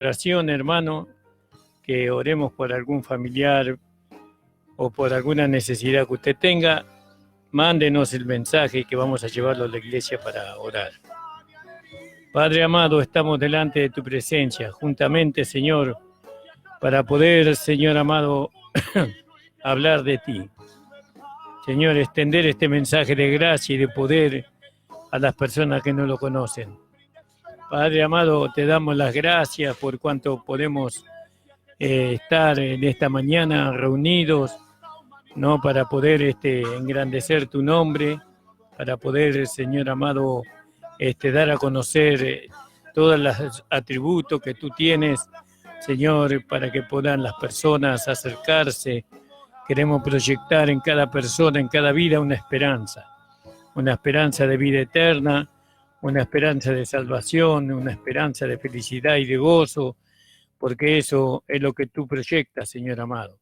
oración, hermano, que oremos por algún familiar o por alguna necesidad que usted tenga, mándenos el mensaje que vamos a llevarlo a la iglesia para orar. Padre amado, estamos delante de tu presencia, juntamente, Señor, para poder, Señor amado, hablar de ti. Señor, extender este mensaje de gracia y de poder a las personas que no lo conocen. Padre amado, te damos las gracias por cuanto podemos estar en esta mañana reunidos, ¿no? Para poder engrandecer tu nombre, para poder, Señor amado, dar a conocer todos los atributos que tú tienes, Señor, para que puedan las personas acercarse. Queremos proyectar en cada persona, en cada vida, una esperanza de vida eterna, una esperanza de salvación, una esperanza de felicidad y de gozo, porque eso es lo que tú proyectas, Señor amado.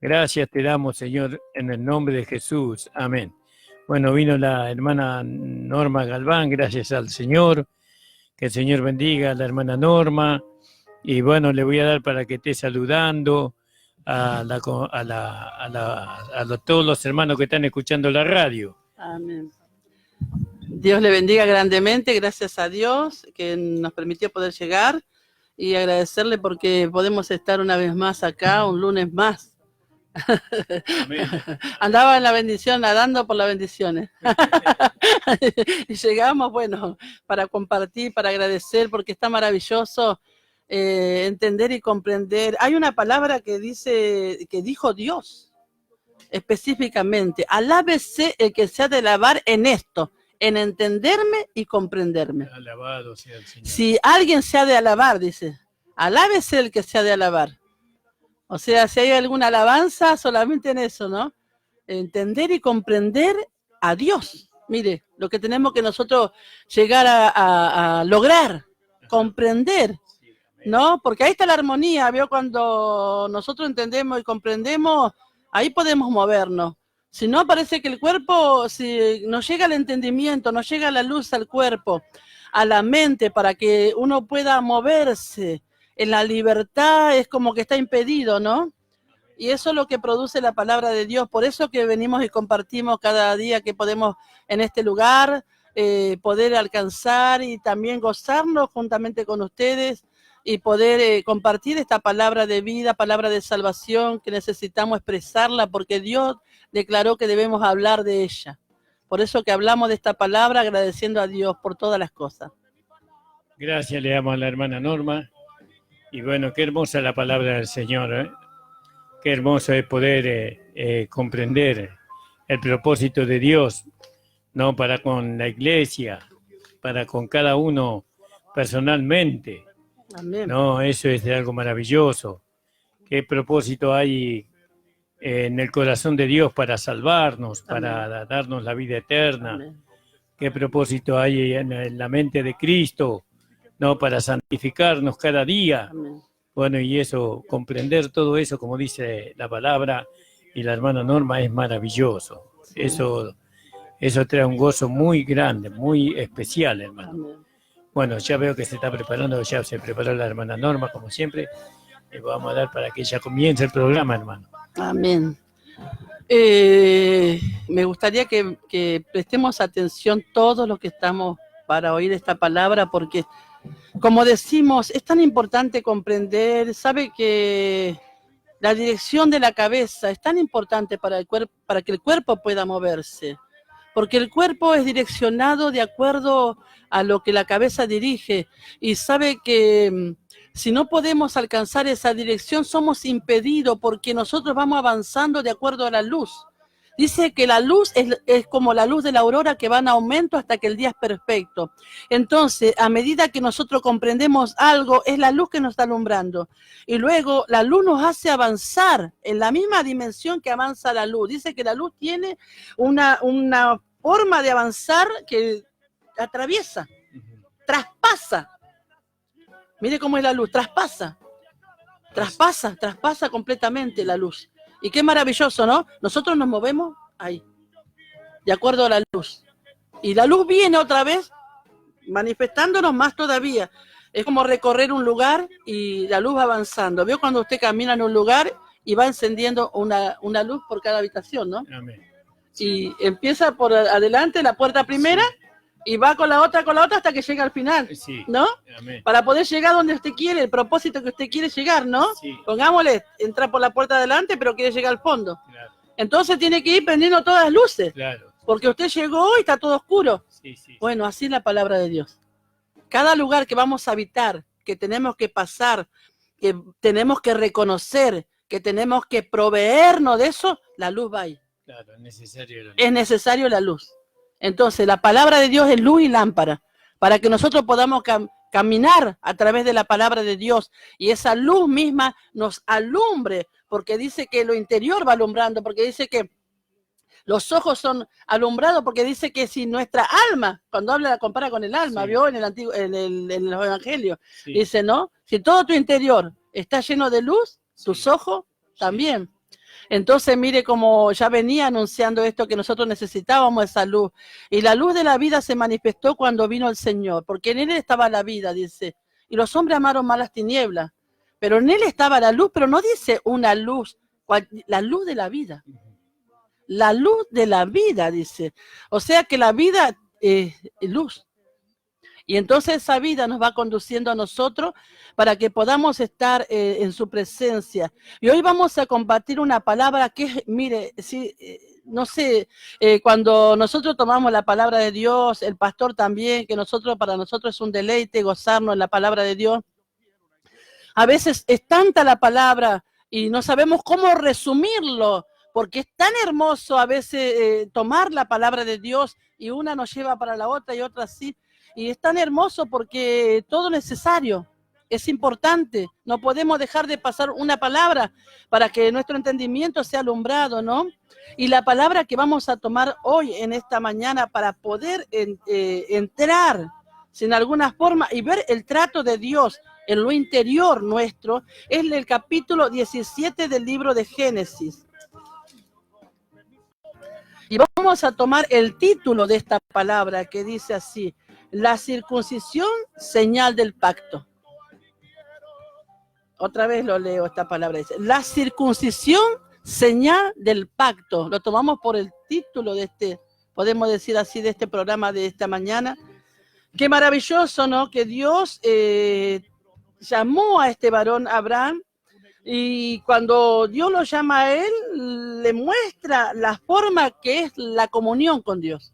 Gracias te damos, Señor, en el nombre de Jesús. Amén. Bueno, vino la hermana Norma Galván, gracias al Señor. Que el Señor bendiga a la hermana Norma. Y bueno, le voy a dar para que esté saludando a todos los hermanos que están escuchando la radio. Amén. Dios le bendiga grandemente, gracias a Dios que nos permitió poder llegar y agradecerle porque podemos estar una vez más acá, un lunes más. Amén. Andaba en la bendición, nadando por las bendiciones. Y llegamos, bueno, para compartir, para agradecer, porque está maravilloso entender y comprender. Hay una palabra que dijo Dios específicamente: alábese el que se ha de alabar en esto, en entenderme y comprenderme. Alabado sea el Señor. Si alguien se ha de alabar, dice, alábese el que se ha de alabar. O sea, si hay alguna alabanza, solamente en eso, ¿no? Entender y comprender a Dios. Mire, lo que tenemos que nosotros llegar a lograr, comprender, ¿no? Porque ahí está la armonía, ¿vio? Cuando nosotros entendemos y comprendemos, ahí podemos movernos. Si no, parece que el cuerpo, si no llega el entendimiento, no llega la luz al cuerpo, a la mente, para que uno pueda moverse en la libertad, es como que está impedido, ¿no? Y eso es lo que produce la palabra de Dios. Por eso que venimos y compartimos cada día que podemos en este lugar, poder alcanzar y también gozarnos juntamente con ustedes y poder compartir esta palabra de vida, palabra de salvación, que necesitamos expresarla porque Dios declaró que debemos hablar de ella. Por eso que hablamos de esta palabra agradeciendo a Dios por todas las cosas. Gracias le damos a la hermana Norma. Y bueno, qué hermosa la palabra del Señor, ¿eh? Qué hermoso es poder comprender el propósito de Dios, ¿no? Para con la iglesia, para con cada uno personalmente. Amén. No, eso es algo maravilloso. ¿Qué propósito hay en el corazón de Dios para salvarnos, Amén, para darnos la vida eterna? amén. ¿Qué propósito hay en la mente de Cristo, no, para santificarnos cada día? Amén. Bueno, y eso, comprender todo eso, como dice la palabra y la hermana Norma, es maravilloso. Sí. Eso trae un gozo muy grande, muy especial, hermano. Amén. Bueno, ya veo que se está preparando, ya se preparó la hermana Norma, como siempre. Le vamos a dar para que ella comience el programa, hermano. Amén. Me gustaría que prestemos atención todos los que estamos para oír esta palabra, porque, como decimos, es tan importante comprender. Sabe que la dirección de la cabeza es tan importante para el cuerpo, para que el cuerpo pueda moverse, porque el cuerpo es direccionado de acuerdo a lo que la cabeza dirige, y sabe que si no podemos alcanzar esa dirección, somos impedidos, porque nosotros vamos avanzando de acuerdo a la luz. Dice que la luz es como la luz de la aurora, que va en aumento hasta que el día es perfecto. Entonces, a medida que nosotros comprendemos algo, es la luz que nos está alumbrando. Y luego la luz nos hace avanzar en la misma dimensión que avanza la luz. Dice que la luz tiene una forma de avanzar que atraviesa, traspasa. Mire cómo es la luz, traspasa completamente la luz. Y qué maravilloso, ¿no? Nosotros nos movemos ahí, de acuerdo a la luz. Y la luz viene otra vez manifestándonos más todavía. Es como recorrer un lugar y la luz va avanzando. ¿Vio cuando usted camina en un lugar y va encendiendo una luz por cada habitación, ¿no? Amén. Y empieza por adelante la puerta primera y va con la otra hasta que llega al final, Sí. ¿no? Amén. Para poder llegar donde usted quiere, el propósito que usted quiere llegar, ¿no? Sí. Pongámosle, entra por la puerta adelante, pero quiere llegar al fondo. Claro, Entonces tiene que ir prendiendo todas las luces, claro. porque usted llegó y está todo oscuro. Sí, sí. Bueno, así es la palabra de Dios. Cada lugar que vamos a habitar, que tenemos que pasar, que tenemos que reconocer, que tenemos que proveernos de eso, la luz va ahí. Claro, es necesario. Es necesario la luz. Entonces, la palabra de Dios es luz y lámpara, para que nosotros podamos caminar a través de la palabra de Dios y esa luz misma nos alumbre, porque dice que lo interior va alumbrando, porque dice que los ojos son alumbrados, porque dice que si nuestra alma, cuando habla, compara con el alma, Sí. vio en el antiguo, en los evangelios, Sí. dice, ¿no? Si todo tu interior está lleno de luz, tus Sí. ojos también. Entonces, mire como ya venía anunciando esto, que nosotros necesitábamos esa luz. Y la luz de la vida se manifestó cuando vino el Señor, porque en Él estaba la vida, dice. Y los hombres amaron más las tinieblas, pero en Él estaba la luz, pero no dice una luz, la luz de la vida. La luz de la vida, dice. O sea que la vida es luz. Y entonces esa vida nos va conduciendo a nosotros para que podamos estar en su presencia. Y hoy vamos a compartir una palabra que es, mire, si, no sé, cuando nosotros tomamos la palabra de Dios, el pastor también, que para nosotros es un deleite gozarnos en la palabra de Dios. A veces es tanta la palabra y no sabemos cómo resumirlo, porque es tan hermoso a veces tomar la palabra de Dios y una nos lleva para la otra y otra así. Y es tan hermoso porque todo necesario, es importante. No podemos dejar de pasar una palabra para que nuestro entendimiento sea alumbrado, ¿no? Y la palabra que vamos a tomar hoy en esta mañana para poder entrar sin alguna forma y ver el trato de Dios en lo interior nuestro, es el capítulo 17 del libro de Génesis. Y vamos a tomar el título de esta palabra que dice así: la circuncisión, señal del pacto. Otra vez lo leo esta palabra. Dice, la circuncisión, señal del pacto. Lo tomamos por el título de este, podemos decir así, de este programa de esta mañana. Qué maravilloso, ¿no? Que Dios llamó a este varón Abraham, y cuando Dios lo llama a él, le muestra la forma que es la comunión con Dios.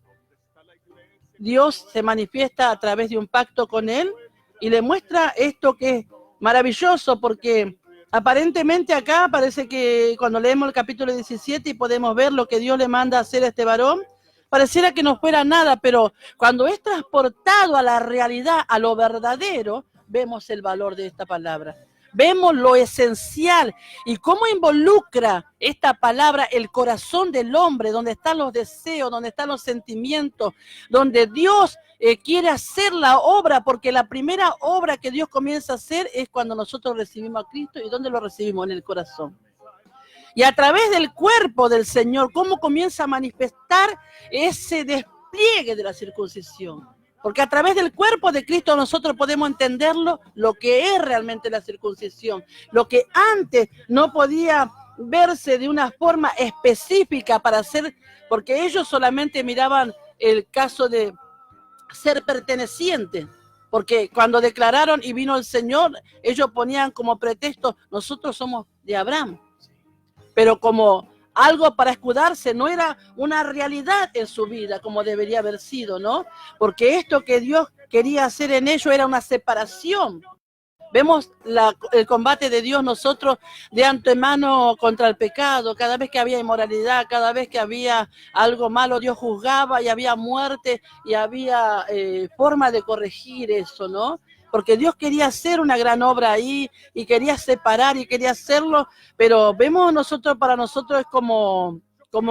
Dios se manifiesta a través de un pacto con él y le muestra esto que es maravilloso, porque aparentemente acá parece que cuando leemos el capítulo 17 y podemos ver lo que Dios le manda a hacer a este varón, pareciera que no fuera nada, pero cuando es transportado a la realidad, a lo verdadero, vemos el valor de esta palabra. Vemos lo esencial y cómo involucra esta palabra el corazón del hombre, donde están los deseos, donde están los sentimientos, donde Dios quiere hacer la obra, porque la primera obra que Dios comienza a hacer es cuando nosotros recibimos a Cristo. ¿Y dónde lo recibimos? En el corazón. Y a través del cuerpo del Señor, cómo comienza a manifestar ese despliegue de la circuncisión. Porque a través del cuerpo de Cristo nosotros podemos entenderlo, lo que es realmente la circuncisión. Lo que antes no podía verse de una forma específica para hacer, porque ellos solamente miraban el caso de ser perteneciente. Porque cuando declararon y vino el Señor, ellos ponían como pretexto, nosotros somos de Abraham. Pero como algo para escudarse, no era una realidad en su vida como debería haber sido, ¿no? Porque esto que Dios quería hacer en ellos era una separación. Vemos el combate de Dios nosotros de antemano contra el pecado. Cada vez que había inmoralidad, cada vez que había algo malo, Dios juzgaba y había muerte y había forma de corregir eso, ¿no? Porque Dios quería hacer una gran obra ahí y quería separar y quería hacerlo, pero vemos nosotros, para nosotros es como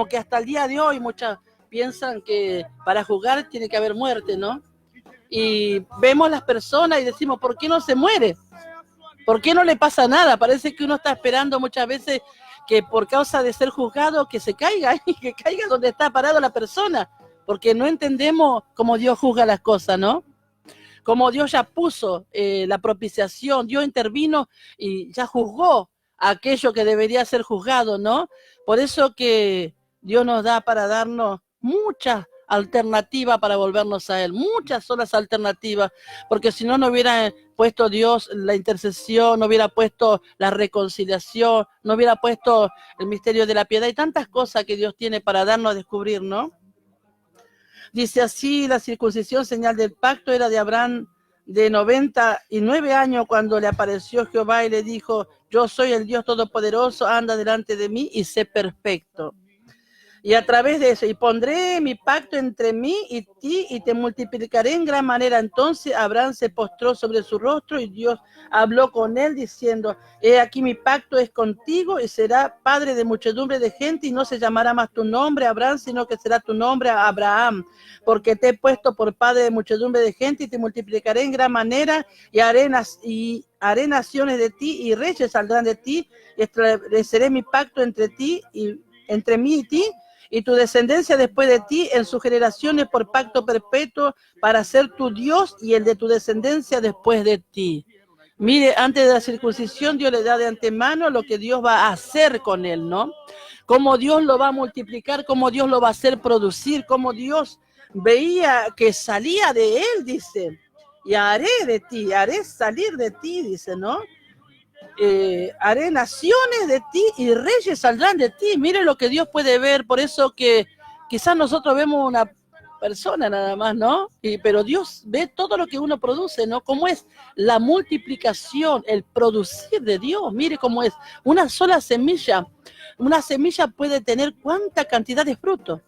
que hasta el día de hoy muchas piensan que para juzgar tiene que haber muerte, ¿no? Y vemos las personas y decimos, ¿por qué no se muere? ¿Por qué no le pasa nada? Parece que uno está esperando muchas veces que por causa de ser juzgado que se caiga y que caiga donde está parado la persona, porque no entendemos cómo Dios juzga las cosas, ¿no? como Dios ya puso la propiciación, Dios intervino y ya juzgó aquello que debería ser juzgado, ¿no? Por eso que Dios nos da para darnos muchas alternativas para volvernos a Él, muchas son las alternativas, porque si no, no hubiera puesto Dios la intercesión, no hubiera puesto la reconciliación, no hubiera puesto el misterio de la piedad y tantas cosas que Dios tiene para darnos a descubrir, ¿no? Dice así, la circuncisión, señal del pacto, era de Abraham de 99 años cuando le apareció Jehová y le dijo, yo soy el Dios Todopoderoso, anda delante de mí y sé perfecto. Y a través de eso, y pondré mi pacto entre mí y ti, y te multiplicaré en gran manera. Entonces Abraham se postró sobre su rostro, y Dios habló con él, diciendo, he aquí mi pacto es contigo, y será padre de muchedumbre de gente, y no se llamará más tu nombre Abraham, sino que será tu nombre Abraham, porque te he puesto por padre de muchedumbre de gente, y te multiplicaré en gran manera, y haré naciones de ti, y reyes saldrán de ti, y estableceré mi pacto entre mí y ti, y tu descendencia después de ti en sus generaciones por pacto perpetuo para ser tu Dios y el de tu descendencia después de ti. Mire, antes de la circuncisión Dios le da de antemano lo que Dios va a hacer con él, ¿no? Cómo Dios lo va a multiplicar, cómo Dios lo va a hacer producir, cómo Dios veía que salía de él, dice, y haré de ti, haré salir de ti, dice, ¿no? Haré naciones de ti y reyes saldrán de ti. Mire lo que Dios puede ver, por eso que quizás nosotros vemos una persona nada más, ¿no? Pero Dios ve todo lo que uno produce, ¿no? Cómo es la multiplicación, el producir de Dios. Mire cómo es una sola semilla. Una semilla puede tener cuánta cantidad de frutos.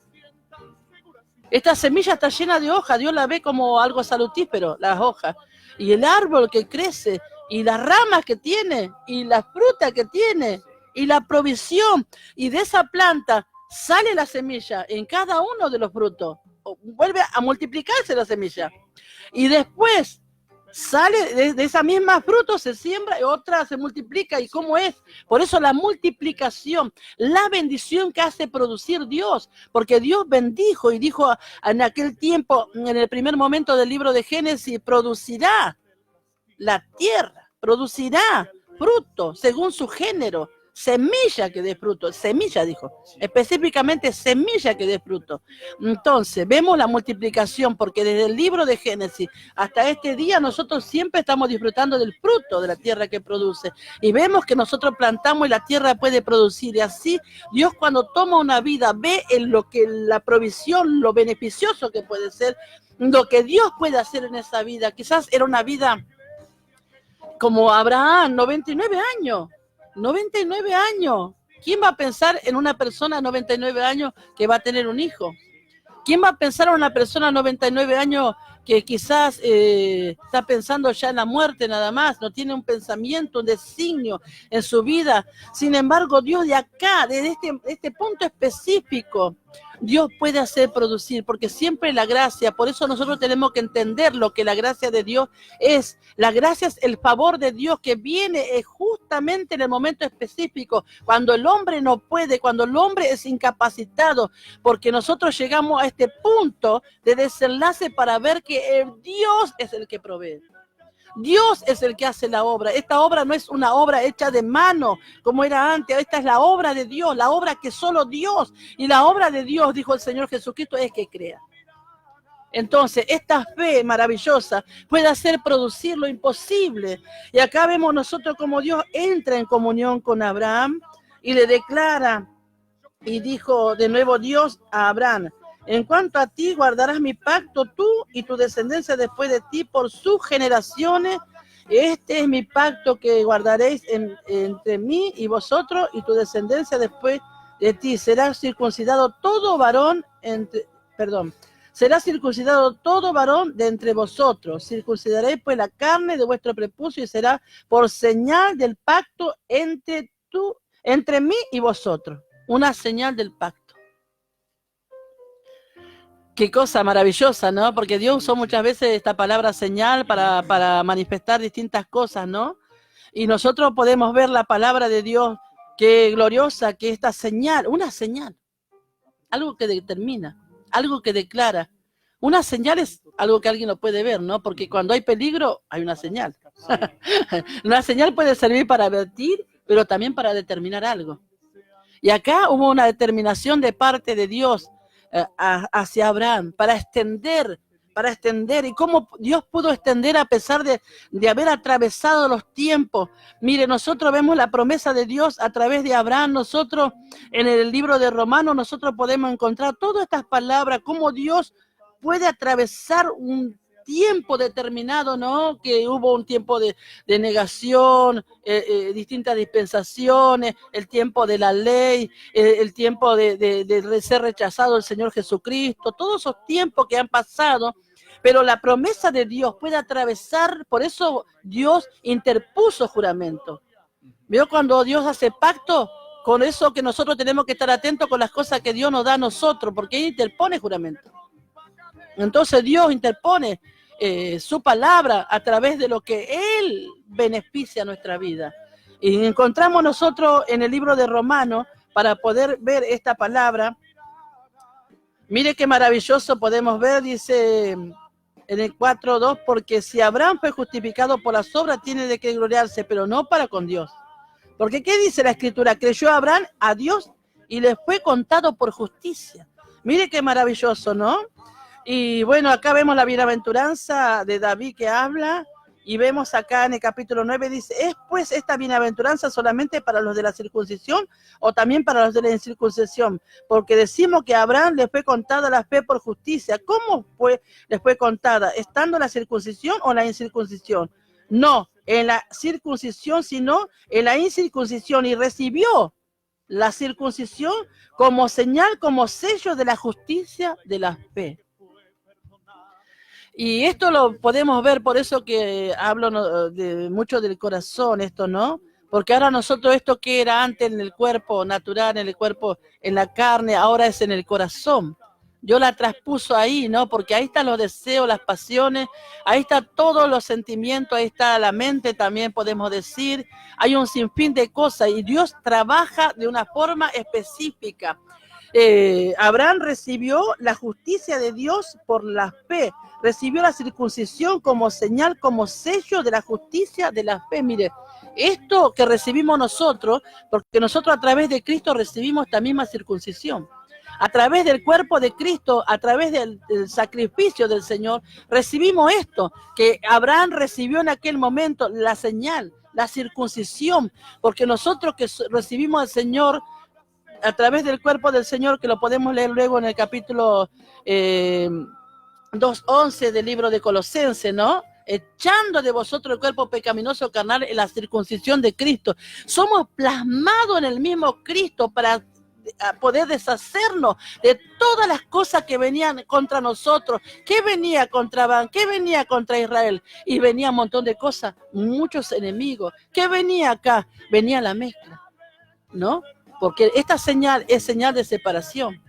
Esta semilla está llena de hojas, Dios la ve como algo salutífero, las hojas. Y el árbol que crece, y las ramas que tiene, y la fruta que tiene, y la provisión. Y de esa planta sale la semilla en cada uno de los frutos. Vuelve a multiplicarse la semilla. Y después sale de esa misma fruto, se siembra y otra se multiplica. ¿Y cómo es? Por eso la multiplicación, la bendición que hace producir Dios, porque Dios bendijo y dijo en aquel tiempo, en el primer momento del libro de Génesis, producirá la tierra, producirá fruto según su género, semilla que dé fruto, semilla dijo, específicamente semilla que dé fruto. Entonces, vemos la multiplicación, porque desde el libro de Génesis hasta este día nosotros siempre estamos disfrutando del fruto de la tierra que produce, y vemos que nosotros plantamos y la tierra puede producir, y así Dios cuando toma una vida ve en lo que la provisión, lo beneficioso que puede ser, lo que Dios puede hacer en esa vida. Quizás era una vida como Abraham, 99 años. 99 años. ¿Quién va a pensar en una persona de 99 años que va a tener un hijo? ¿Quién va a pensar en una persona de 99 años que quizás está pensando ya en la muerte nada más? No tiene un pensamiento, un designio en su vida. Sin embargo, Dios de acá, desde este punto específico, Dios puede hacer producir, porque siempre la gracia, por eso nosotros tenemos que entender lo que la gracia de Dios es. La gracia es el favor de Dios que viene justamente en el momento específico, cuando el hombre no puede, cuando el hombre es incapacitado, porque nosotros llegamos a este punto de desenlace para ver que Dios es el que provee. Dios es el que hace la obra. Esta obra no es una obra hecha de mano como era antes. Esta es la obra de Dios, la obra que solo Dios. Y la obra de Dios, dijo el Señor Jesucristo, es que crea. Entonces, esta fe maravillosa puede hacer producir lo imposible. Y acá vemos nosotros cómo Dios entra en comunión con Abraham y le declara, y dijo de nuevo Dios a Abraham, en cuanto a ti, guardarás mi pacto, tú y tu descendencia después de ti por sus generaciones. Este es mi pacto que guardaréis entre mí y vosotros y tu descendencia después de ti. Será circuncidado todo varón será circuncidado todo varón de entre vosotros. Circuncidaréis pues la carne de vuestro prepucio y será por señal del pacto entre mí y vosotros. Una señal del pacto. Qué cosa maravillosa, ¿no? Porque Dios usó muchas veces esta palabra señal para manifestar distintas cosas, ¿no? Y nosotros podemos ver la palabra de Dios, qué gloriosa, que esta señal, una señal, algo que determina, algo que declara, Una señal es algo que alguien lo puede ver, ¿no? Porque cuando hay peligro, hay una señal. Una señal puede servir para advertir, pero también para determinar algo. Y acá hubo una determinación de parte de Dios hacia Abraham para extender, y cómo Dios pudo extender a pesar de haber atravesado los tiempos. Mire, nosotros vemos la promesa de Dios a través de Abraham. Nosotros en el libro de Romanos, nosotros podemos encontrar todas estas palabras, cómo Dios puede atravesar un tiempo determinado, ¿no? Que hubo un tiempo de negación, distintas dispensaciones, el tiempo de la ley, el tiempo de ser rechazado el Señor Jesucristo, todos esos tiempos que han pasado, pero la promesa de Dios puede atravesar, por eso Dios interpuso juramento. ¿Vio? Cuando Dios hace pacto, con eso que nosotros tenemos que estar atentos con las cosas que Dios nos da a nosotros, porque Él interpone juramento. Entonces Dios interpone su palabra a través de lo que Él beneficia a nuestra vida. Y encontramos nosotros en el libro de Romanos, para poder ver esta palabra, mire qué maravilloso podemos ver, dice en el 4:2, porque si Abraham fue justificado por las obras, tiene de qué gloriarse, pero no para con Dios. Porque ¿qué dice la Escritura? Creyó Abraham a Dios y le fue contado por justicia. Mire qué maravilloso, ¿no? Y bueno, acá vemos la bienaventuranza de David que habla, y vemos acá en el capítulo 9, dice, ¿es pues esta bienaventuranza solamente para los de la circuncisión o también para los de la incircuncisión? Porque decimos que a Abraham le fue contada la fe por justicia. ¿Cómo le fue contada? ¿Estando la circuncisión o la incircuncisión? No, en la circuncisión, sino en la incircuncisión, y recibió la circuncisión como señal, como sello de la justicia de la fe. Y esto lo podemos ver, por eso que hablo mucho del corazón, esto, ¿no? Porque ahora nosotros esto que era antes en el cuerpo natural, en el cuerpo, en la carne, ahora es en el corazón. Yo la traspuso ahí, ¿no? Porque ahí están los deseos, las pasiones, ahí están todos los sentimientos, ahí está la mente también, podemos decir. Hay un sinfín de cosas y Dios trabaja de una forma específica. Abraham recibió la justicia de Dios por la fe, recibió la circuncisión como señal, como sello de la justicia de la fe. Mire, esto que recibimos nosotros, porque nosotros a través de Cristo recibimos esta misma circuncisión. A través del cuerpo de Cristo, a través del sacrificio del Señor, recibimos esto, que Abraham recibió en aquel momento, la señal, la circuncisión, porque nosotros que recibimos al Señor, a través del cuerpo del Señor, que lo podemos leer luego en el capítulo 2:11 del libro de Colosenses, ¿no? Echando de vosotros el cuerpo pecaminoso carnal en la circuncisión de Cristo. Somos plasmados en el mismo Cristo para poder deshacernos de todas las cosas que venían contra nosotros. ¿Qué venía contra Abraham? ¿Qué venía contra Israel? Y venía un montón de cosas, muchos enemigos. ¿Qué venía acá? Venía la mezcla, ¿no? Porque esta señal es señal de separación.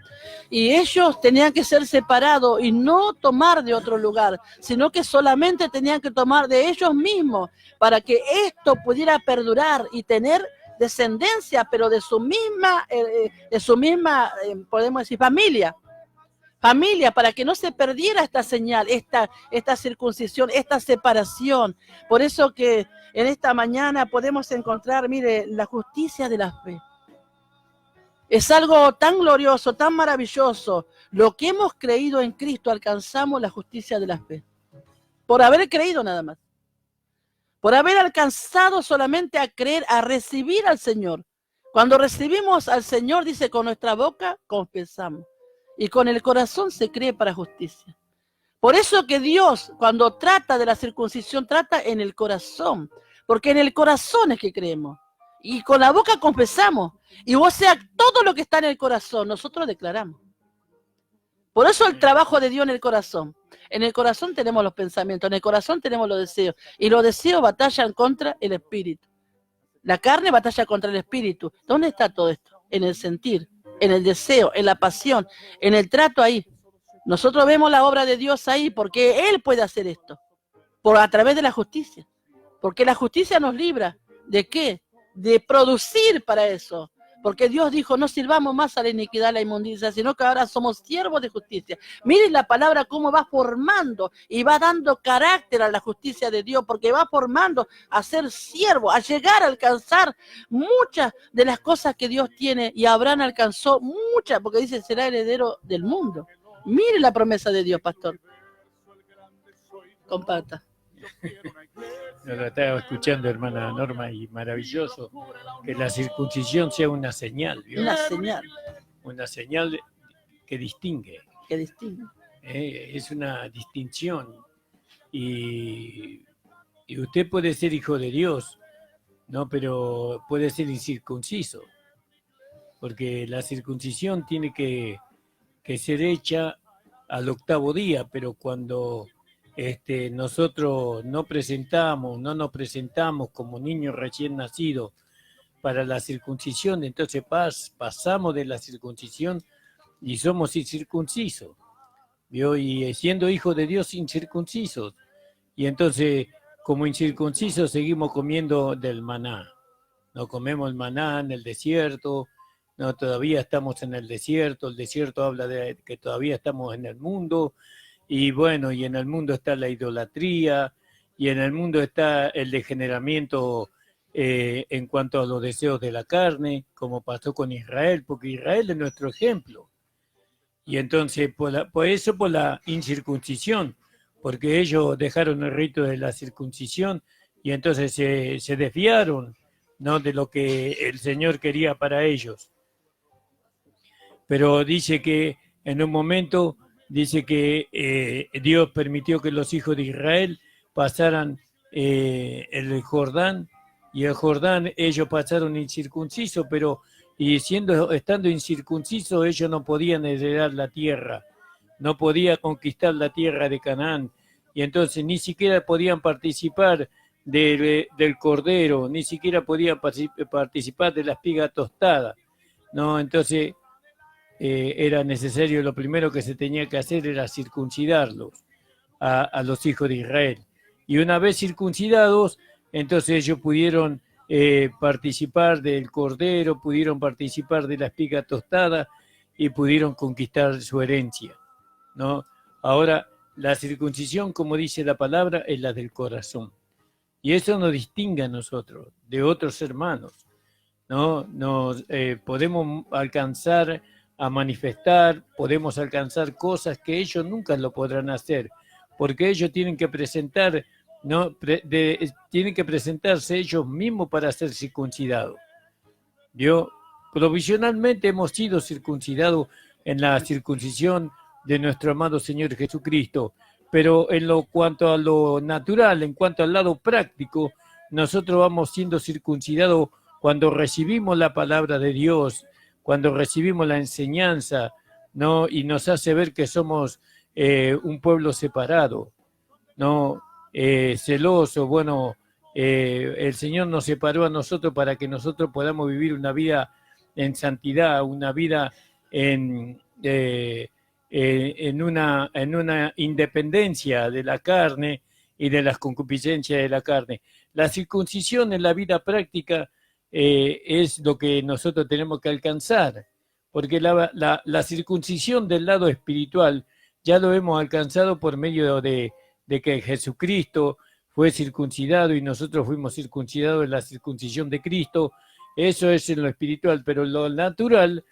Y ellos tenían que ser separados y no tomar de otro lugar, sino que solamente tenían que tomar de ellos mismos para que esto pudiera perdurar y tener descendencia, pero de su misma, podemos decir, familia, para que no se perdiera esta señal, esta circuncisión, esta separación. Por eso que en esta mañana podemos encontrar, mire, la justicia de la fe. Es algo tan glorioso, tan maravilloso. Lo que hemos creído en Cristo, alcanzamos la justicia de la fe. Por haber creído nada más. Por haber alcanzado solamente a creer, a recibir al Señor. Cuando recibimos al Señor, dice, con nuestra boca confesamos. Y con el corazón se cree para justicia. Por eso que Dios, cuando trata de la circuncisión, trata en el corazón. Porque en el corazón es que creemos. Y con la boca confesamos. Y o sea, todo lo que está en el corazón, nosotros declaramos. Por eso el trabajo de Dios en el corazón. En el corazón tenemos los pensamientos, en el corazón tenemos los deseos. Y los deseos batallan contra el espíritu. La carne batalla contra el espíritu. ¿Dónde está todo esto? En el sentir, en el deseo, en la pasión, en el trato ahí. Nosotros vemos la obra de Dios ahí porque Él puede hacer esto. A través de la justicia. Porque la justicia nos libra. ¿De qué? De producir para eso. Porque Dios dijo, no sirvamos más a la iniquidad, a la inmundicia, sino que ahora somos siervos de justicia. Miren la palabra cómo va formando y va dando carácter a la justicia de Dios, porque va formando a ser siervo, a llegar a alcanzar muchas de las cosas que Dios tiene. Y Abraham alcanzó muchas, porque dice, será heredero del mundo. Mire la promesa de Dios, pastor. Comparta. Lo estaba escuchando, hermana Norma, y maravilloso que la circuncisión sea una señal, ¿vio? Una señal que distingue. Que distingue. Es una distinción. Y usted puede ser hijo de Dios, ¿no? Pero puede ser incircunciso. Porque la circuncisión tiene que ser hecha al 8º día, pero cuando nosotros no nos presentamos como niños recién nacidos para la circuncisión, entonces pasamos de la circuncisión y somos incircuncisos, ¿vio? Y siendo hijos de Dios incircuncisos, y entonces como incircuncisos seguimos comiendo del maná, no comemos el maná en el desierto, no, todavía estamos en el desierto habla de que todavía estamos en el mundo. Y bueno, y en el mundo está la idolatría, y en el mundo está el degeneramiento en cuanto a los deseos de la carne, como pasó con Israel, porque Israel es nuestro ejemplo. Y entonces, por la incircuncisión, porque ellos dejaron el rito de la circuncisión, y entonces se desviaron, ¿no?, de lo que el Señor quería para ellos. Pero dice que en un momento... Dice que Dios permitió que los hijos de Israel pasaran el Jordán, y el Jordán ellos pasaron incircuncisos, pero estando incircuncisos ellos no podían heredar la tierra, no podían conquistar la tierra de Canaán, y entonces ni siquiera podían participar del cordero, ni siquiera podían participar de la espiga tostada, ¿no? Entonces era necesario, lo primero que se tenía que hacer era circuncidarlos a los hijos de Israel. Y una vez circuncidados, entonces ellos pudieron participar del cordero, pudieron participar de la espiga tostada y pudieron conquistar su herencia, ¿no? Ahora, la circuncisión, como dice la palabra, es la del corazón. Y eso nos distingue a nosotros de otros hermanos, ¿no? Nos podemos alcanzar a manifestar, podemos alcanzar cosas que ellos nunca lo podrán hacer, porque ellos tienen que presentar, ¿no? Tienen que presentarse ellos mismos para ser circuncidados. Yo, provisionalmente hemos sido circuncidados en la circuncisión de nuestro amado Señor Jesucristo, pero cuanto a lo natural, en cuanto al lado práctico, nosotros vamos siendo circuncidados cuando recibimos la palabra de Dios, cuando recibimos la enseñanza, ¿no? Y nos hace ver que somos un pueblo separado, ¿no? Celoso. Bueno, el Señor nos separó a nosotros para que nosotros podamos vivir una vida en santidad, una vida en una independencia de la carne y de las concupiscencias de la carne. La circuncisión en la vida práctica es lo que nosotros tenemos que alcanzar, porque la circuncisión del lado espiritual ya lo hemos alcanzado por medio de que Jesucristo fue circuncidado y nosotros fuimos circuncidados en la circuncisión de Cristo. Eso es en lo espiritual, pero en lo natural,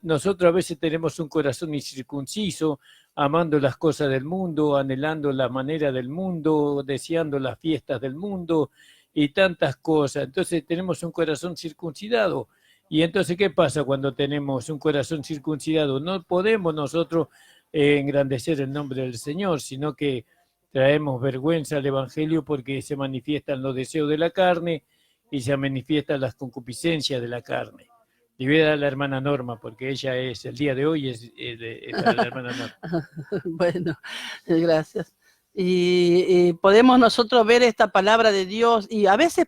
nosotros a veces tenemos un corazón incircunciso, amando las cosas del mundo, anhelando la manera del mundo, deseando las fiestas del mundo, y tantas cosas. Entonces tenemos un corazón circuncidado. Y entonces, ¿qué pasa cuando tenemos un corazón circuncidado? No podemos nosotros engrandecer el nombre del Señor, sino que traemos vergüenza al Evangelio porque se manifiestan los deseos de la carne y se manifiestan las concupiscencias de la carne. Y voy a dar a la hermana Norma, porque ella es, el día de hoy es para la hermana Norma. Bueno, gracias. Y podemos nosotros ver esta palabra de Dios, y a veces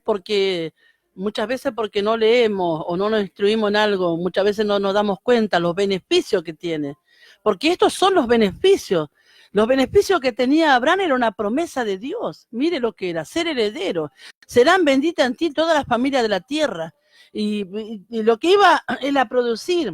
muchas veces porque no leemos o no nos instruimos en algo, muchas veces no nos damos cuenta los beneficios que tiene, porque estos son los beneficios Los beneficios que tenía Abraham era una promesa de Dios. Mire lo que era, ser heredero. Serán benditas en ti todas las familias de la tierra. Y lo que iba él a producir,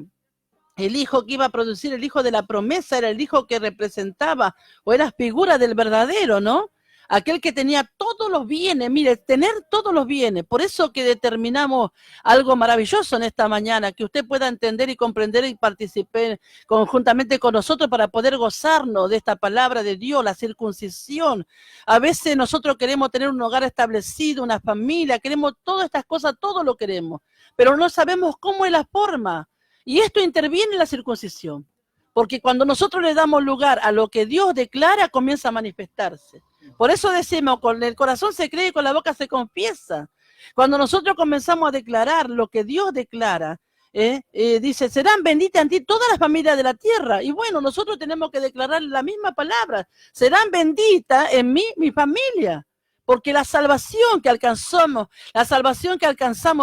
el hijo que iba a producir, el hijo de la promesa, era el hijo que representaba o era figura del verdadero, ¿no? Aquel que tenía todos los bienes, mire, tener todos los bienes. Por eso que determinamos algo maravilloso en esta mañana, que usted pueda entender y comprender y participar conjuntamente con nosotros para poder gozarnos de esta palabra de Dios, la circuncisión. A veces nosotros queremos tener un hogar establecido, una familia, queremos todas estas cosas, todo lo queremos, pero no sabemos cómo es la forma. Y esto interviene en la circuncisión, porque cuando nosotros le damos lugar a lo que Dios declara, comienza a manifestarse. Por eso decimos, con el corazón se cree y con la boca se confiesa. Cuando nosotros comenzamos a declarar lo que Dios declara, dice, serán benditas en ti todas las familias de la tierra. Y bueno, nosotros tenemos que declarar la misma palabra. Serán benditas en mí, mi familia. Porque la salvación que alcanzamos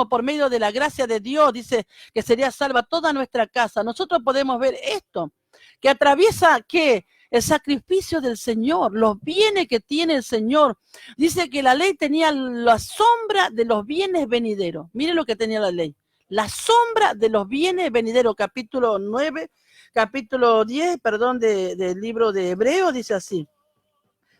por medio de la gracia de Dios, dice que sería salva toda nuestra casa. Nosotros podemos ver esto, que atraviesa, ¿qué? El sacrificio del Señor, los bienes que tiene el Señor. Dice que la ley tenía la sombra de los bienes venideros. Mire lo que tenía la ley. La sombra de los bienes venideros, capítulo 10, del libro de Hebreos, dice así.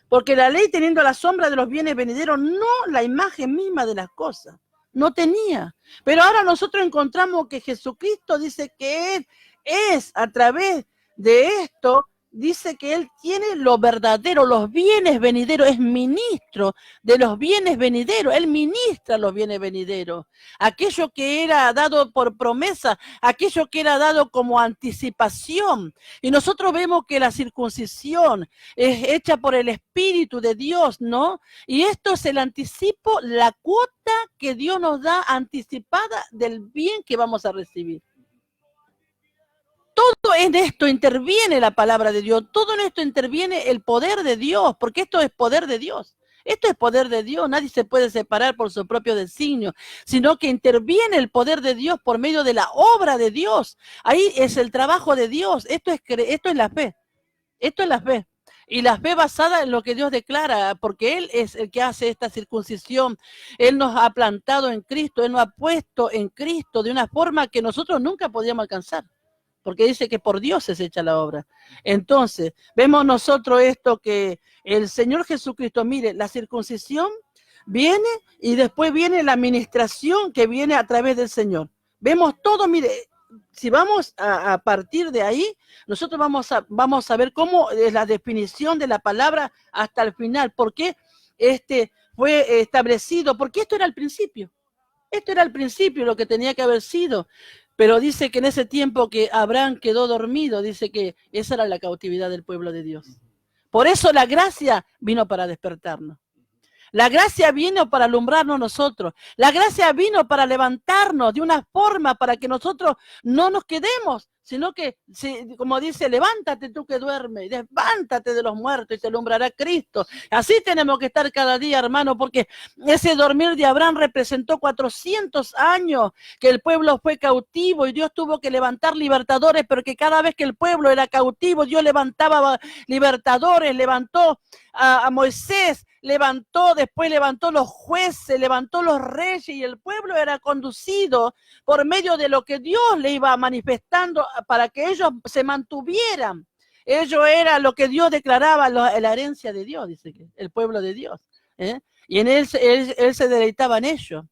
Porque la ley teniendo la sombra de los bienes venideros, no la imagen misma de las cosas. No tenía. Pero ahora nosotros encontramos que Jesucristo dice que Él es a través de esto, dice que Él tiene lo verdadero, los bienes venideros, es ministro de los bienes venideros, Él ministra los bienes venideros, aquello que era dado por promesa, aquello que era dado como anticipación. Y nosotros vemos que la circuncisión es hecha por el Espíritu de Dios, ¿no? Y esto es el anticipo, la cuota que Dios nos da anticipada del bien que vamos a recibir. Todo en esto interviene la palabra de Dios, todo en esto interviene el poder de Dios, porque esto es poder de Dios. Esto es poder de Dios, nadie se puede separar por su propio designio, sino que interviene el poder de Dios por medio de la obra de Dios. Ahí es el trabajo de Dios, esto es la fe, esto es la fe. Y la fe basada en lo que Dios declara, porque Él es el que hace esta circuncisión. Él nos ha plantado en Cristo, Él nos ha puesto en Cristo de una forma que nosotros nunca podíamos alcanzar. Porque dice que por Dios es hecha la obra. Entonces, vemos nosotros esto que el Señor Jesucristo, mire, la circuncisión viene y después viene la administración que viene a través del Señor. Vemos todo, mire, si vamos a partir de ahí, nosotros vamos a ver cómo es la definición de la palabra hasta el final. ¿Por qué fue establecido? Porque esto era el principio. Esto era el principio, lo que tenía que haber sido. Pero dice que en ese tiempo que Abraham quedó dormido, dice que esa era la cautividad del pueblo de Dios. Por eso la gracia vino para despertarnos. La gracia vino para alumbrarnos nosotros. La gracia vino para levantarnos de una forma para que nosotros no nos quedemos, sino que, como dice, levántate tú que duermes, levántate de los muertos y te alumbrará Cristo. Así tenemos que estar cada día, hermano, porque ese dormir de Abraham representó 400 años que el pueblo fue cautivo y Dios tuvo que levantar libertadores, pero que cada vez que el pueblo era cautivo, Dios levantaba libertadores, levantó a Moisés, después levantó los jueces, levantó los reyes y el pueblo era conducido por medio de lo que Dios le iba manifestando para que ellos se mantuvieran. Ellos era lo que Dios declaraba, la herencia de Dios, dice que el pueblo de Dios. Y en él se deleitaba en ellos.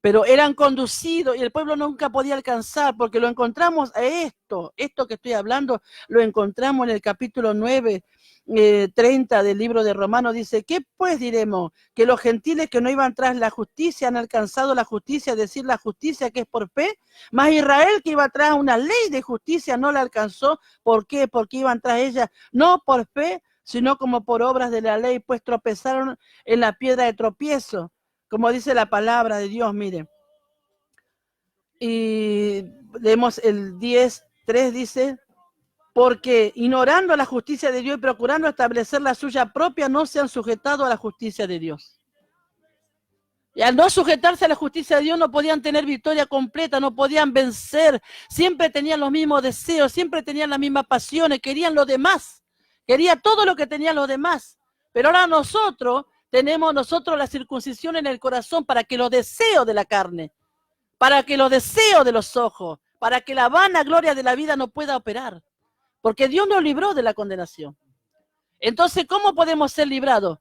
Pero eran conducidos y el pueblo nunca podía alcanzar, porque lo encontramos esto que estoy hablando, lo encontramos en el capítulo 9, 30 del libro de Romanos. Dice, ¿qué pues diremos? Que los gentiles que no iban tras la justicia han alcanzado la justicia, es decir, la justicia que es por fe, mas Israel que iba tras una ley de justicia no la alcanzó. ¿Por qué? Porque iban tras ella, no por fe, sino como por obras de la ley, pues tropezaron en la piedra de tropiezo. Como dice la palabra de Dios, mire. Y leemos el 10:3, dice, porque ignorando la justicia de Dios y procurando establecer la suya propia, no se han sujetado a la justicia de Dios. Y al no sujetarse a la justicia de Dios no podían tener victoria completa, no podían vencer. Siempre tenían los mismos deseos, siempre tenían las mismas pasiones, querían lo demás. Quería todo lo que tenían los demás. Pero ahora nosotros tenemos la circuncisión en el corazón para que los deseos de la carne, para que los deseos de los ojos, para que la vana gloria de la vida no pueda operar. Porque Dios nos libró de la condenación. Entonces, ¿cómo podemos ser librados?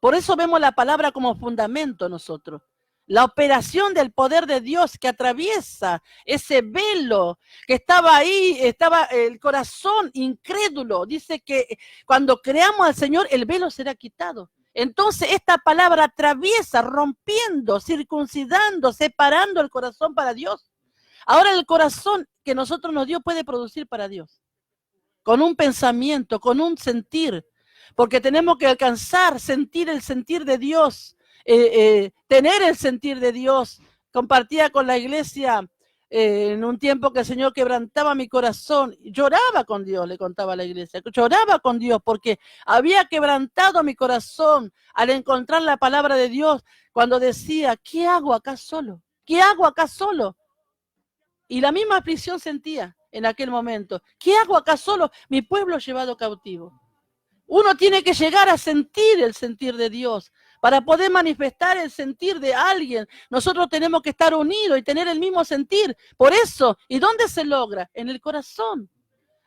Por eso vemos la palabra como fundamento nosotros. La operación del poder de Dios que atraviesa ese velo que estaba ahí, estaba el corazón incrédulo. Dice que cuando creamos al Señor, el velo será quitado. Entonces esta palabra atraviesa, rompiendo, circuncidando, separando el corazón para Dios. Ahora el corazón que nosotros nos dio puede producir para Dios. Con un pensamiento, con un sentir. Porque tenemos que alcanzar, sentir el sentir de Dios, tener el sentir de Dios. Compartía con la iglesia en un tiempo que el Señor quebrantaba mi corazón. Lloraba con Dios, le contaba a la iglesia. Lloraba con Dios porque había quebrantado mi corazón al encontrar la palabra de Dios cuando decía, ¿qué hago acá solo? ¿Qué hago acá solo? Y la misma aflicción sentía en aquel momento. ¿Qué hago acá solo? Mi pueblo llevado cautivo. Uno tiene que llegar a sentir el sentir de Dios. Para poder manifestar el sentir de alguien, nosotros tenemos que estar unidos y tener el mismo sentir. Por eso, ¿y dónde se logra? En el corazón.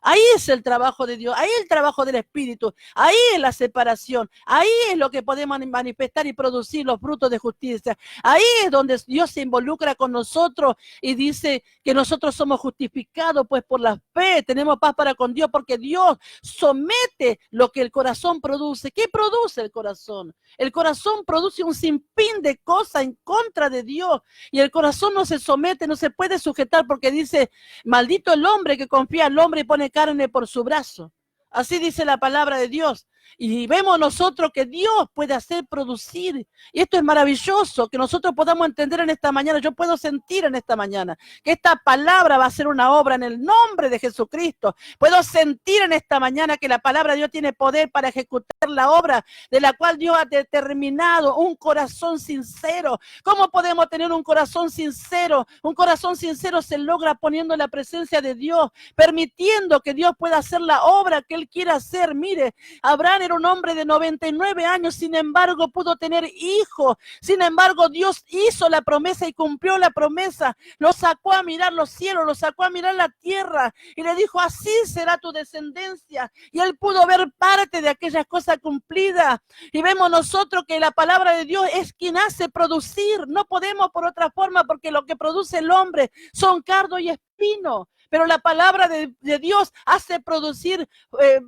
Ahí es el trabajo de Dios, ahí es el trabajo del Espíritu, ahí es la separación, ahí es lo que podemos manifestar y producir los frutos de justicia. Ahí es donde Dios se involucra con nosotros y dice que nosotros somos justificados pues por la fe, tenemos paz para con Dios porque Dios somete lo que el corazón produce. ¿Qué produce el corazón? El corazón produce un sinfín de cosas en contra de Dios y el corazón no se somete, no se puede sujetar porque dice, maldito el hombre que confía al hombre y pone carne por su brazo. Así dice la palabra de Dios. Y vemos nosotros que Dios puede hacer producir. Y esto es maravilloso, que nosotros podamos entender en esta mañana. Yo puedo sentir en esta mañana que esta palabra va a ser una obra en el nombre de Jesucristo. Puedo sentir en esta mañana que la palabra de Dios tiene poder para ejecutar la obra de la cual Dios ha determinado un corazón sincero. ¿Cómo podemos tener un corazón sincero? Un corazón sincero se logra poniendo en la presencia de Dios, permitiendo que Dios pueda hacer la obra que Él quiere hacer. Mire, Abraham era un hombre de 99 años, sin embargo pudo tener hijos, sin embargo Dios hizo la promesa y cumplió la promesa, lo sacó a mirar los cielos, lo sacó a mirar la tierra y le dijo, así será tu descendencia, y él pudo ver parte de aquellas cosas cumplidas. Y vemos nosotros que la palabra de Dios es quien hace producir, no podemos por otra forma porque lo que produce el hombre son cardo y espino, pero la palabra de Dios hace producir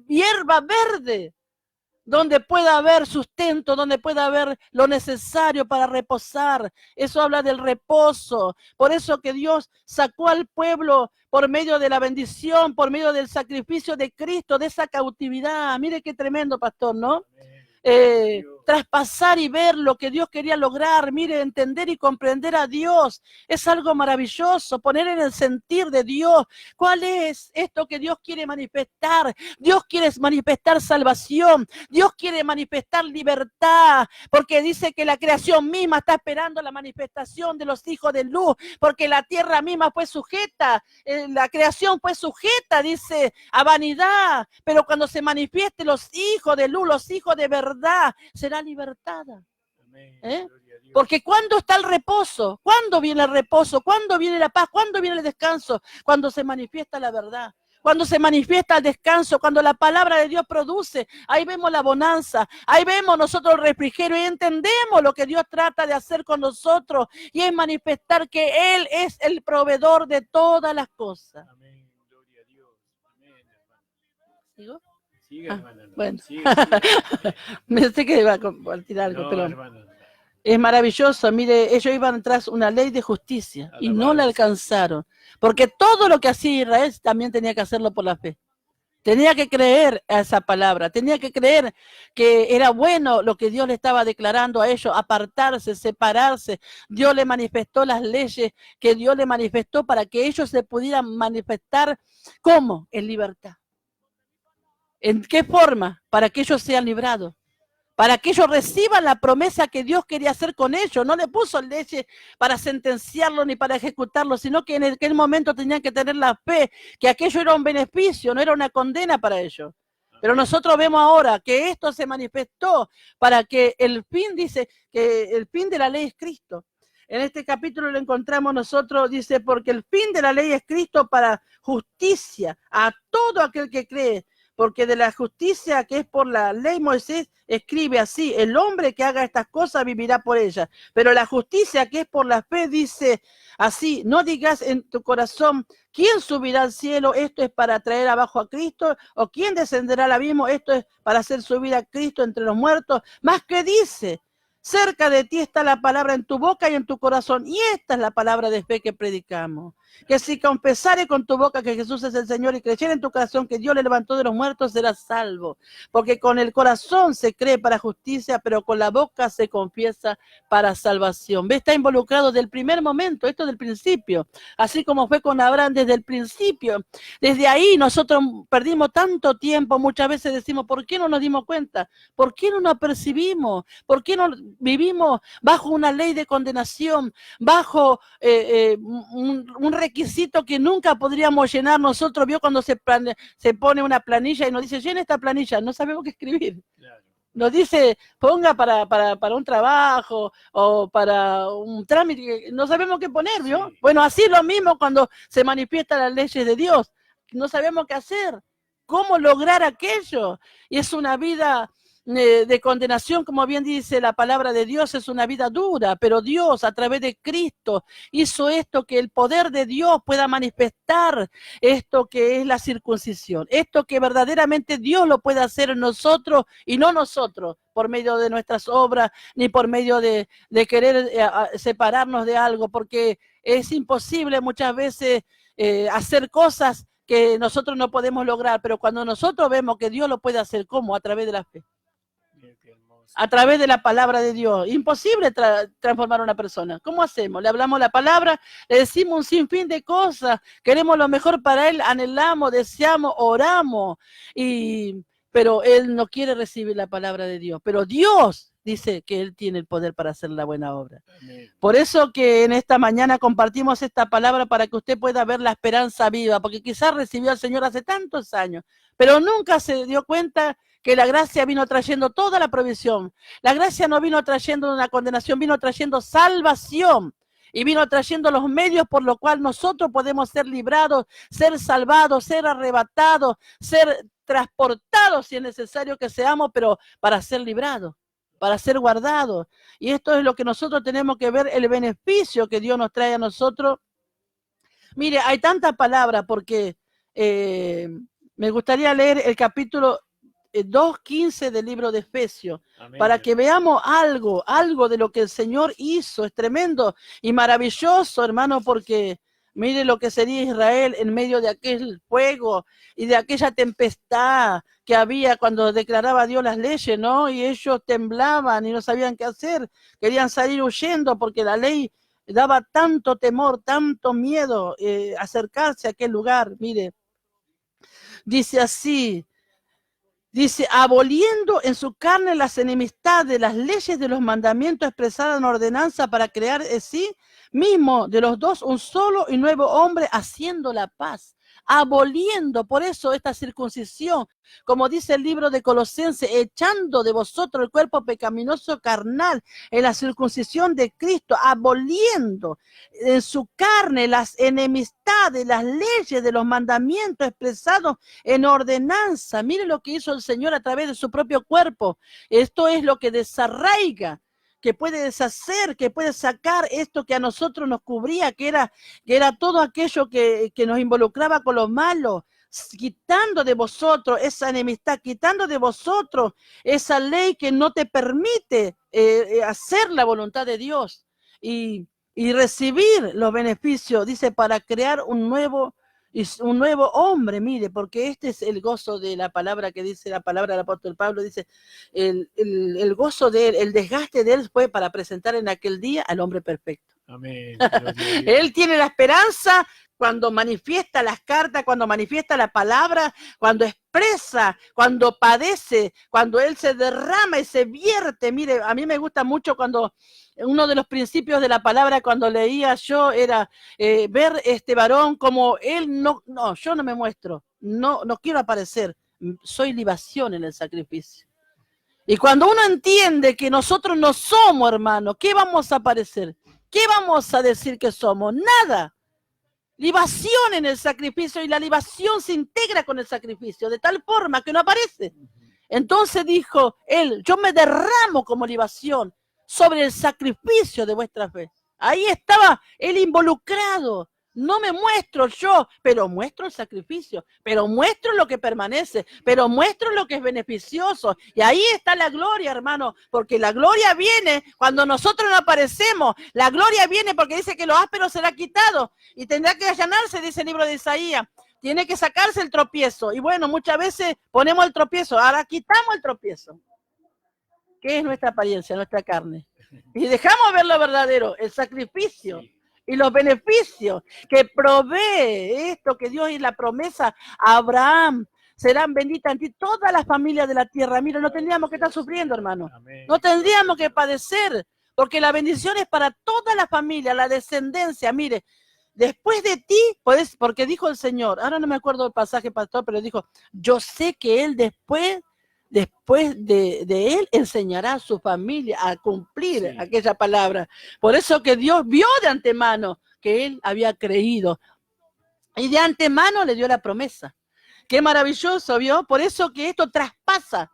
hierba verde, donde pueda haber sustento, donde pueda haber lo necesario para reposar. Eso habla del reposo. Por eso que Dios sacó al pueblo por medio de la bendición, por medio del sacrificio de Cristo, de esa cautividad. Mire qué tremendo, pastor, ¿no? Traspasar y ver lo que Dios quería lograr, mire, entender y comprender a Dios, es algo maravilloso, poner en el sentir de Dios, ¿cuál es esto que Dios quiere manifestar? Dios quiere manifestar salvación, Dios quiere manifestar libertad, porque dice que la creación misma está esperando la manifestación de los hijos de luz, porque la tierra misma fue sujeta, la creación fue sujeta, dice, a vanidad, pero cuando se manifieste los hijos de luz, los hijos de verdad, será libertada. Porque ¿cuándo está el reposo? ¿Cuándo viene el reposo? ¿Cuándo viene la paz? ¿Cuándo viene el descanso? Cuando se manifiesta la verdad. Cuando se manifiesta el descanso, cuando la palabra de Dios produce, ahí vemos la bonanza, ahí vemos nosotros el refrigerio y entendemos lo que Dios trata de hacer con nosotros y es manifestar que Él es el proveedor de todas las cosas. Amén, gloria a Dios. Amén, hermano. ¿Sigo? Siga, hermano. Bueno, Sigue. pensé que iba a compartir algo, No, pero hermano. es maravilloso. Mire, ellos iban tras una ley de justicia y no la alcanzaron, porque todo lo que hacía Israel también tenía que hacerlo por la fe. Tenía que creer a esa palabra, tenía que creer que era bueno lo que Dios le estaba declarando a ellos, apartarse, separarse. Dios le manifestó las leyes que Dios le manifestó para que ellos se pudieran manifestar. ¿Cómo? En libertad. ¿En qué forma? Para que ellos sean librados, para que ellos reciban la promesa que Dios quería hacer con ellos. No le puso leyes para sentenciarlo ni para ejecutarlo, sino que en aquel momento tenían que tener la fe, que aquello era un beneficio, no era una condena para ellos. Pero nosotros vemos ahora que esto se manifestó para que el fin, dice, que el fin de la ley es Cristo. En este capítulo lo encontramos nosotros, dice, porque el fin de la ley es Cristo para justicia a todo aquel que cree. Porque de la justicia que es por la ley, Moisés escribe así: el hombre que haga estas cosas vivirá por ellas. Pero la justicia que es por la fe dice así: no digas en tu corazón, ¿quién subirá al cielo? Esto es para traer abajo a Cristo. ¿O quién descenderá al abismo? Esto es para hacer subir a Cristo entre los muertos. Más que dice: cerca de ti está la palabra en tu boca y en tu corazón. Y esta es la palabra de fe que predicamos. Que si confesare con tu boca que Jesús es el Señor y creyere en tu corazón que Dios le levantó de los muertos, serás salvo. Porque con el corazón se cree para justicia, pero con la boca se confiesa para salvación. ¿Ves? Está involucrado desde el primer momento, esto del principio. Así como fue con Abraham desde el principio. Desde ahí nosotros perdimos tanto tiempo. Muchas veces decimos, ¿por qué no nos dimos cuenta? ¿Por qué no nos percibimos? ¿Por qué no vivimos bajo una ley de condenación? Bajo un requisito que nunca podríamos llenar nosotros. Vio cuando se pone una planilla y nos dice, llena esta planilla, no sabemos qué escribir. Claro. Nos dice, ponga para un trabajo o para un trámite, no sabemos qué poner, ¿vio? Sí. Bueno, así lo mismo cuando se manifiestan las leyes de Dios. No sabemos qué hacer, cómo lograr aquello. Y es una vida de condenación, como bien dice la palabra de Dios, es una vida dura, pero Dios a través de Cristo hizo esto, que el poder de Dios pueda manifestar esto que es la circuncisión, esto que verdaderamente Dios lo puede hacer en nosotros y no nosotros por medio de nuestras obras, ni por medio de querer separarnos de algo, porque es imposible muchas veces hacer cosas que nosotros no podemos lograr, pero cuando nosotros vemos que Dios lo puede hacer, ¿cómo? A través de la fe. A través de la palabra de Dios. Imposible transformar a una persona. ¿Cómo hacemos? Le hablamos la palabra, le decimos un sinfín de cosas, queremos lo mejor para él, anhelamos, deseamos, oramos, pero él no quiere recibir la palabra de Dios. Pero Dios dice que él tiene el poder para hacer la buena obra. Amén. Por eso que en esta mañana compartimos esta palabra para que usted pueda ver la esperanza viva, porque quizás recibió al Señor hace tantos años, pero nunca se dio cuenta que la gracia vino trayendo toda la provisión. La gracia no vino trayendo una condenación, vino trayendo salvación. Y vino trayendo los medios por los cuales nosotros podemos ser librados, ser salvados, ser arrebatados, ser transportados si es necesario que seamos, pero para ser librados, para ser guardados. Y esto es lo que nosotros tenemos que ver, el beneficio que Dios nos trae a nosotros. Mire, hay tantas palabras porque me gustaría leer el capítulo 2:15 del libro de Efesios, amén, para que veamos algo de lo que el Señor hizo. Es tremendo y maravilloso, hermano, porque mire lo que sería Israel en medio de aquel fuego y de aquella tempestad que había cuando declaraba Dios las leyes, ¿no? Y ellos temblaban y no sabían qué hacer, querían salir huyendo porque la ley daba tanto temor, tanto miedo acercarse a aquel lugar. Mire, dice así, dice, aboliendo en su carne las enemistades, las leyes de los mandamientos expresadas en ordenanza para crear en sí mismo de los dos un solo y nuevo hombre, haciendo la paz. Aboliendo, por eso esta circuncisión, como dice el libro de Colosenses, echando de vosotros el cuerpo pecaminoso carnal en la circuncisión de Cristo, aboliendo en su carne las enemistades, las leyes de los mandamientos expresados en ordenanza. Mire lo que hizo el Señor a través de su propio cuerpo. Esto es lo que desarraiga, que puede deshacer, que puede sacar esto que a nosotros nos cubría, que era todo aquello que nos involucraba con lo malo, quitando de vosotros esa enemistad, quitando de vosotros esa ley que no te permite hacer la voluntad de Dios y recibir los beneficios, dice, para crear un nuevo hombre. Mire, porque este es el gozo de la palabra que dice la palabra del apóstol Pablo, dice, el gozo de él, el desgaste de él fue para presentar en aquel día al hombre perfecto. Amén. Él tiene la esperanza cuando manifiesta las cartas, cuando manifiesta la palabra, cuando expresa, cuando padece, cuando él se derrama y se vierte. Mire, a mí me gusta mucho cuando uno de los principios de la palabra cuando leía yo era ver este varón como él yo no me muestro, no quiero aparecer. soy libación en el sacrificio. Y cuando uno entiende que nosotros no somos, hermano, ¿qué vamos a parecer? ¿Qué vamos a decir que somos? Nada. Libación en el sacrificio, y la libación se integra con el sacrificio de tal forma que no aparece. Entonces dijo él, yo me derramo como libación sobre el sacrificio de vuestra fe. Ahí estaba él involucrado. No me muestro yo, pero muestro el sacrificio, pero muestro lo que permanece, pero muestro lo que es beneficioso. Y ahí está la gloria, hermano, porque la gloria viene cuando nosotros no aparecemos. La gloria viene porque dice que lo áspero será quitado y tendrá que allanarse, dice el libro de Isaías. Tiene que sacarse el tropiezo. Y bueno, muchas veces ponemos el tropiezo, ahora quitamos el tropiezo, que es nuestra apariencia, nuestra carne. Y dejamos ver lo verdadero, el sacrificio. Y los beneficios que provee esto, que Dios y la promesa a Abraham, serán benditas en ti todas las familias de la tierra. Mira, no tendríamos que estar sufriendo, hermano. Amén. No tendríamos que padecer, porque la bendición es para toda la familia, la descendencia. Mire, después de ti, pues, porque dijo el Señor, ahora no me acuerdo el pasaje, pastor, pero dijo, yo sé que él después de él enseñará a su familia a cumplir aquella palabra. Por eso que Dios vio de antemano que él había creído y de antemano le dio la promesa. Qué maravilloso, ¿vio? Por eso que esto traspasa.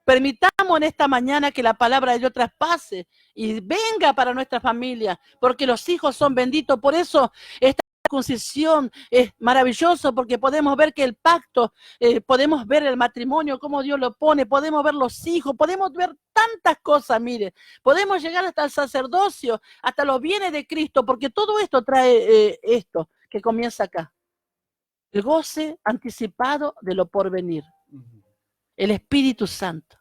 Permitamos en esta mañana que la palabra de Dios traspase y venga para nuestra familia, porque los hijos son benditos. Por eso esta circuncisión es maravilloso, porque podemos ver que el pacto, podemos ver el matrimonio, cómo Dios lo pone, podemos ver los hijos, podemos ver tantas cosas, mire, podemos llegar hasta el sacerdocio, hasta los bienes de Cristo, porque todo esto trae esto que comienza acá. El goce anticipado de lo porvenir. El Espíritu Santo.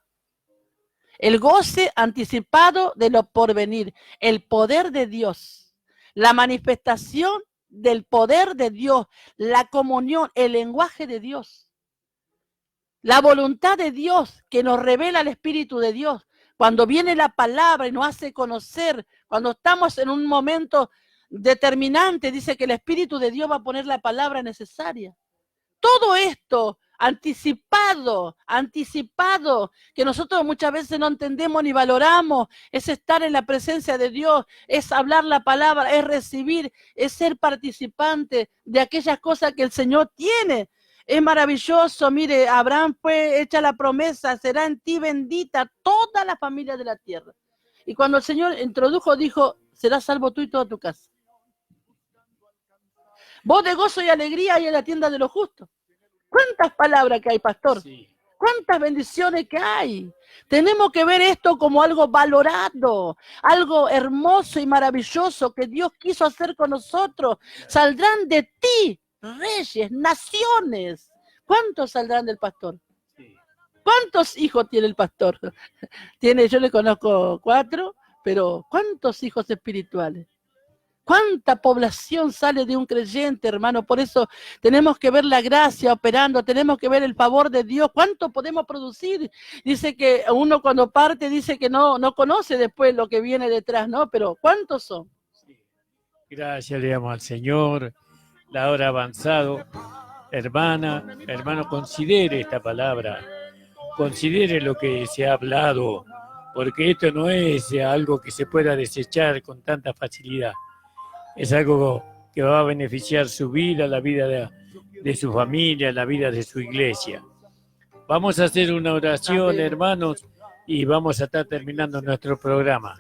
El goce anticipado de lo porvenir. El poder de Dios. La manifestación del poder de Dios. La comunión, el lenguaje de Dios. La voluntad de Dios que nos revela el Espíritu de Dios. Cuando viene la palabra y nos hace conocer, cuando estamos en un momento determinante, dice que el Espíritu de Dios va a poner la palabra necesaria. Todo esto anticipado, que nosotros muchas veces no entendemos ni valoramos, es estar en la presencia de Dios, es hablar la palabra, es recibir, es ser participante de aquellas cosas que el Señor tiene. Es maravilloso, mire, Abraham fue hecha la promesa, será en ti bendita toda la familia de la tierra. Y cuando el Señor introdujo, dijo, serás salvo tú y toda tu casa. Voz de gozo y alegría hay en la tienda de los justos. ¿Cuántas palabras que hay, pastor? Sí. ¿Cuántas bendiciones que hay? Tenemos que ver esto como algo valorado, algo hermoso y maravilloso que Dios quiso hacer con nosotros. Saldrán de ti reyes, naciones. ¿Cuántos saldrán del pastor? ¿Cuántos hijos tiene el pastor? Yo le conozco 4, pero ¿cuántos hijos espirituales? ¿Cuánta población sale de un creyente, hermano? Por eso tenemos que ver la gracia operando, tenemos que ver el favor de Dios. ¿Cuánto podemos producir? Dice que uno cuando parte dice que no conoce después lo que viene detrás, ¿no? Pero ¿cuántos son? Gracias le damos al Señor. La hora ha avanzado. Hermano, considere esta palabra. Considere lo que se ha hablado, porque esto no es algo que se pueda desechar con tanta facilidad. Es algo que va a beneficiar su vida, la vida de su familia, la vida de su iglesia. Vamos a hacer una oración, hermanos, y vamos a estar terminando nuestro programa.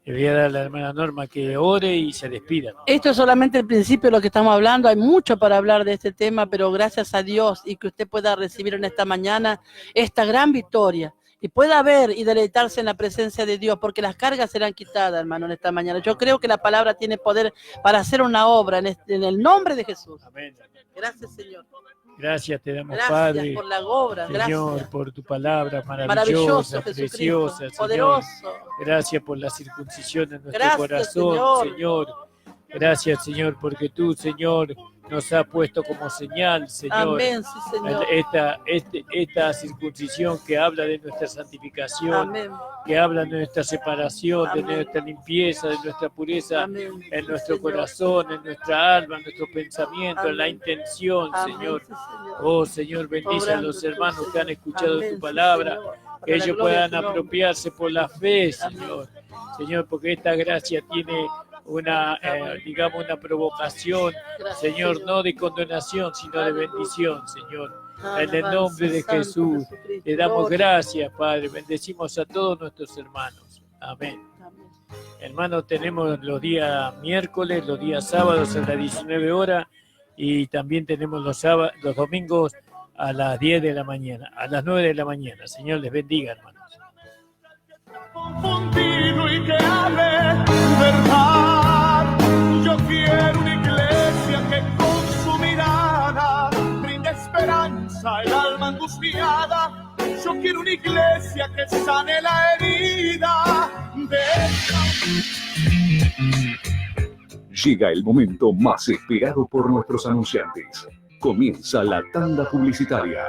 Le voy a dar a la hermana Norma que ore y se despida. Esto es solamente el principio de lo que estamos hablando. Hay mucho para hablar de este tema, pero gracias a Dios y que usted pueda recibir en esta mañana esta gran victoria. Y pueda ver y deleitarse en la presencia de Dios, porque las cargas serán quitadas, hermano, en esta mañana. Yo creo que la palabra tiene poder para hacer una obra en el nombre de Jesús. Amén. Gracias, Señor. Gracias te damos, gracias, Padre. Por la obra, Señor, gracias. por tu palabra maravillosa, preciosa, Señor. Poderoso. Gracias por la circuncisión de nuestro corazón, Señor. Gracias, Señor, porque tú, Señor, nos ha puesto como señal, Señor. Amén, sí, Señor. Esta circuncisión que habla de nuestra santificación, Amén. que habla de nuestra separación, Amén. de nuestra limpieza, de nuestra pureza Amén. en Sí, nuestro Señor. corazón, en nuestra alma, en nuestro pensamiento, en la Amén. intención, Amén, Señor. sí, Señor. Oh, Señor, bendice a Obrando los tú, hermanos que han Señor. escuchado Amén, tu sí, palabra, Señor. Para que la ellos gloria de puedan tu nombre. apropiarse por la fe, Amén. Señor. Señor, porque esta gracia tiene una, digamos, una provocación, Gracias, Señor, no de condenación, sino de Aleluya. bendición, Señor. En el Alabanza, nombre de Santo Jesús, Jesucristo. le damos Gloria. gracias, Padre. Bendecimos a todos nuestros hermanos. Amén. Amén. Hermanos, tenemos los días miércoles, los días sábados a las 19 horas y también tenemos los domingos a las 10 de la mañana, a las 9 de la mañana. Señor les bendiga, hermanos. Confundido y que hable verdad. Yo quiero una iglesia que con su mirada brinde esperanza al alma angustiada. Yo quiero una iglesia que sane la herida de Llega el momento más esperado por nuestros anunciantes. Comienza la tanda publicitaria.